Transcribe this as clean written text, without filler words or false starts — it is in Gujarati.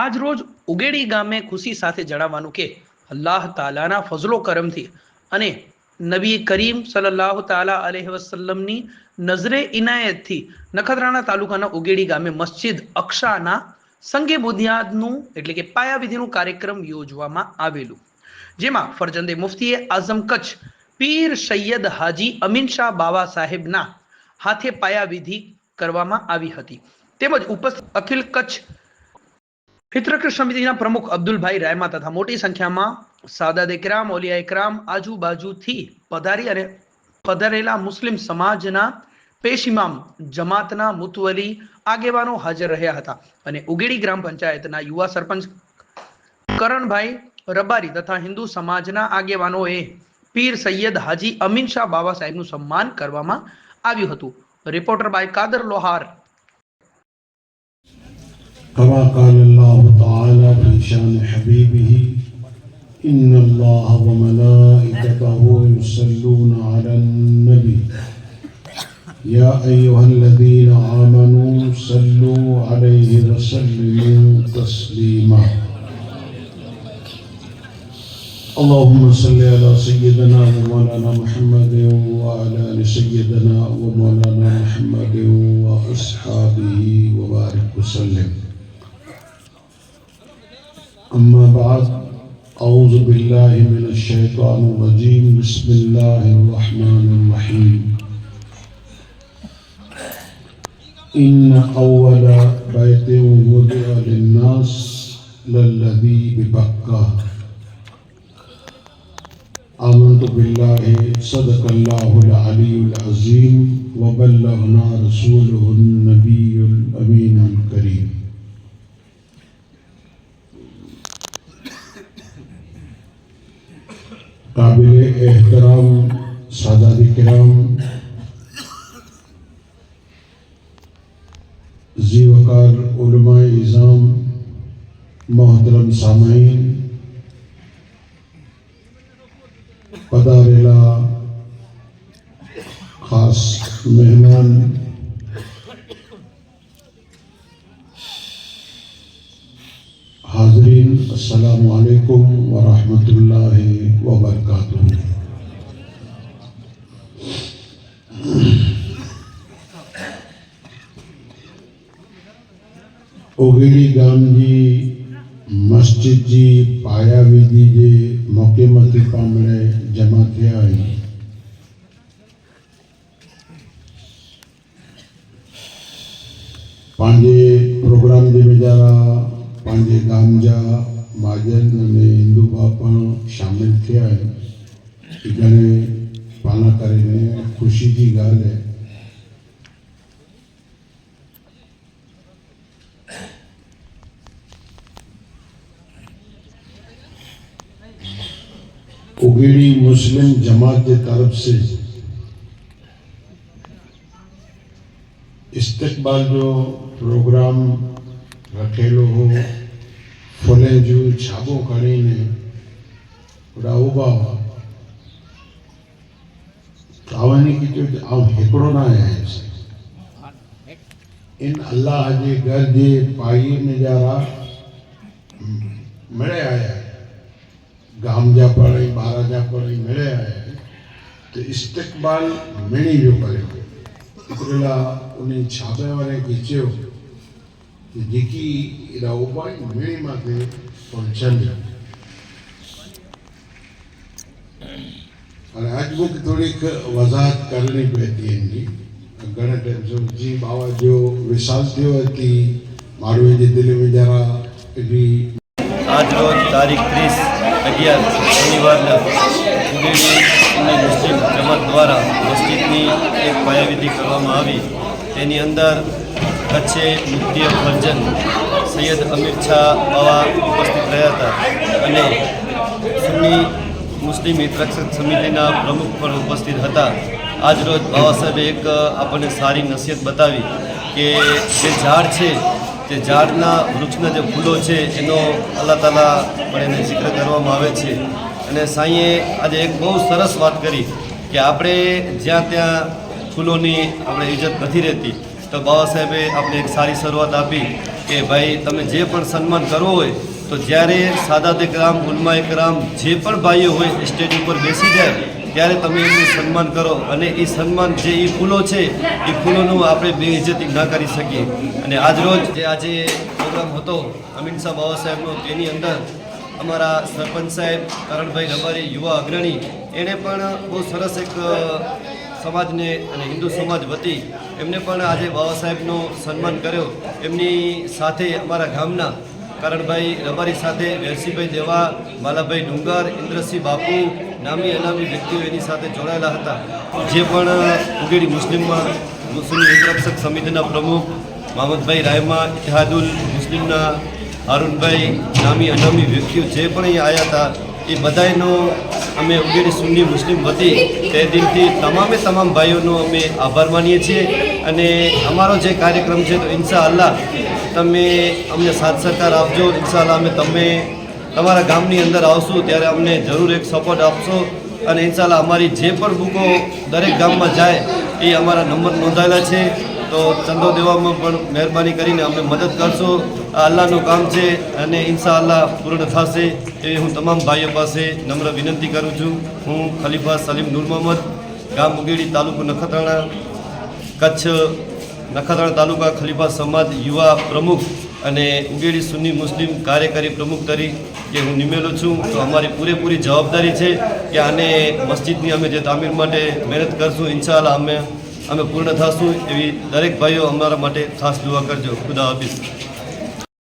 આજ રોજ ઉગેડી ગામે ખુશી સાથે જણાવવાનું કે અલ્લાહ તાલાના ફઝલો કરમથી અને નબી કરીમ સલ્લલ્લાહુ તાલા અલૈહિ વસલ્લમની નજરે ઇનાયતથી નખત્રાણા તાલુકાના ઉગેડી ગામે મસ્જિદ અક્ષાના સંગે બુનિયાદનું એટલે કે પાયાવિધિનું કાર્યક્રમ યોજવામાં આવેલું, જેમાં ફરજંદે મુફ્તીએ આઝમ કચ્છ પીર સૈયદ હાજી અમીન શાહ બાવા સાહેબના હાથે પાયાવિધિ કરવામાં આવી હતી. તેમજ ઉપસ્થિત અખિલ કચ્છ ફિત્ર સમિતિના પ્રમુખ અબ્દુલભાઈ રાયમા તથા મોટી સંખ્યામાં સાદાત ઇકરામ, ઓલિયા ઇકરામ, આજુબાજુથી પધારેલા મુસ્લિમ સમાજના પેશ ઇમામ, જમાતના મુતવલી આગેવાનો હાજર રહ્યા હતા અને ઉગેડી ગ્રામ પંચાયતના યુવા સરપંચ કરણભાઈ રબારી તથા હિન્દુ સમાજના આગેવાનોએ પીર સૈયદ હાજી અમીન શાહ બાવા સાહેબનું સન્માન કરવામાં આવ્યું હતું. Reporter by Kadar Lohar. كما قال الله تعالى في شان حبيبه إن الله وملائكته يصلون على النبي يا أيها الذين آمنوا صلوا عليه وسلموا تسليما اللهم صل على سيدنا ومولانا محمد وعلى آل سيدنا ومولانا محمد وأصحابه وبارك وسلم. أما بعد أعوذ بالله من الشيطان الرجيم بسم الله الرحمن الرحيم إن أول بيت وضع للناس للذي ببكة آمنت بالله صدق الله العلي العظيم وبلغنا رسوله النبي الأمين الكريم. काबिल एहतराम सादात किराम, ज़ीवकार उलमाए इज़ाम, मोहतरम सामाईन, पधारेला खास मेहमान, हाज़रीन, अस्सलामु अलैकुम व रहमतुल्लाहि व बरकातुहू. उगेड़ी गाम जी मस्जिद जी पायाविधि जे मौके मथे पामणे जमा थिया आहिनि. पंहिंजे प्रोग्राम जे वेझारा पंहिंजे गाम जा महाजन अने हिंदू भाउ पण शामिल थिया आहिनि. घणे पाना करे ख़ुशी जी ॻाल्हि आहे. उगेड़ी मुस्लिम जमात की तरफ से इस्तकबाल जो प्रोग्राम रखेलो हो, फुले जो छाबो करीने उबा हुआ आवनी की जो हिकड़ो ना है इन अल्लाह जे घर जे पाई नजारा मिले आया गाम जा पढ़े बारा जा पढ़े मिले आया तो इस्तकबाल मिली जो करे हिकिड़ा उन छाबे वारे खे चयो कि जेकी उबा मिली माथे पहुंचनि. और आज मूंखे थोड़ी वज़ाहत करनी पवंदी इनकी घणे टाइम जो जी बाबा जो विशाल थियो थी माण्हूअ जे दिलि में जरा एॾी. आज रोज तारीख 30/11 शनिवारना उगेड़ी मुस्लिम जमात द्वारा मस्जिदनी एक पायाविधि કરવામાં આવી. તેની અંદર કચ્છે મુફ્તી ફરજન સૈયદ અમીર શાહ બાવા ઉપસ્થિત રહ્યા હતા અને સુન્ની મુસ્લિમ હિતરક્ષક સમિતિના પ્રમુખ પણ ઉપસ્થિત હતા. આજ રોજ બાવા સાહેબે એક આપણને સારી નસીહત બતાવી કે જે ઝાડ છે તે ઝાડના વૃક્ષના જે ફૂલો છે એનો અલ્લાહ તાલા પણ એને જિક્ર કરવામાં આવે છે. અને સાંઈએ આજે એક બહુ સરસ વાત કરી કે આપણે જ્યાં ત્યાં ફૂલોની આપણે ઇજ્જત નથી રહેતી તો બાબા સાહેબે આપણે એક સારી શરૂઆત આપી કે ભાઈ તમે જે પણ સન્માન કરવો હોય તો જ્યારે સાદાતે કરામ ઉલમાએ કરામ જે પણ ભાઈઓ હોય સ્ટેજ ઉપર બેસી જાય ત્યારે તમે એમનું સન્માન કરો અને એ સન્માન જે એ ફૂલો છે એ ફૂલોનું આપણે બેઇજ્જતી ના કરી શકીએ. અને આજરોજ જે આજે પ્રોગ્રામ હતો અમીન શાહ બાવા સાહેબનો તેની અંદર અમારા સરપંચ સાહેબ કરણભાઈ રબારી યુવા અગ્રણી એણે પણ બહુ સરસ એક સમાજને અને હિન્દુ સમાજ વતી એમને પણ આજે બાવા સાહેબનો સન્માન કર્યો. એમની સાથે અમારા ગામના કરણભાઈ રબારી સાથે વેરસીભાઈ દેવા, બાલાભાઈ ડુંગર, ઇન્દ્રસિંહ બાપુ, નામી અનામી વ્યક્તિઓ એની સાથે જોડાયેલા હતા. જે પણ ઉગેડી મુસ્લિમ હિતરક્ષક સમિતિના પ્રમુખ મહમદભાઈ રાયમા, ઇતિહાદુલ મુસ્લિમના હારૂનભાઈ, નામી અનામી વ્યક્તિઓ જે પણ અહીંયા આવ્યા હતા એ બધાનો અમે ઉગેડી સુન્ની મુસ્લિમ વતી તે દિનથી તમામ ભાઈઓનો અમે આભાર માનીએ છીએ. અને અમારો જે કાર્યક્રમ છે તો ઇન્શાઅલ્લાહ તમે અમને સાથ સહકાર આપજો. ઇન્શાઅલ્લાહ અમે તમારા ગામની અંદર આવશું ત્યારે અમને જરૂર એક સપોર્ટ આપશો. અને ઇન્શાઅલ્લાહ અમારી જે પણ બુકો દરેક ગામમાં જાય એ અમારા નંબર નોંધાયેલા છે તો ચંદો દેવામાં પણ મહેરબાની કરીને અમને મદદ કરશો. આ અલ્લાહનું કામ છે અને ઇન્શાઅલ્લાહ પૂર્ણ થશે એવી હું તમામ ભાઈઓ પાસે નમ્ર વિનંતી કરું છું. હું ખલીફા સલીમ નૂર મોહમ્મદ, ગામ ઉગેડી, તાલુકો નખત્રાણા, કચ્છ, નખત્રાણા તાલુકા ખલીફા સમાજ યુવા પ્રમુખ અને ઉગેડી સુન્ની મુસ્લિમ કાર્યકારી પ્રમુખ તરીકે હું નિમેલો છું. તો અમારી પૂરેપૂરી જવાબદારી છે કે આને મસ્જિદની અમે જે તામીર માટે મહેનત કરશું ઇન્શાઅલ્લાહ અમે પૂર્ણ થશું એવી દરેક ભાઈઓ અમારા માટે ખાસ દુઆ કરજો. ખુદા હાફિઝ.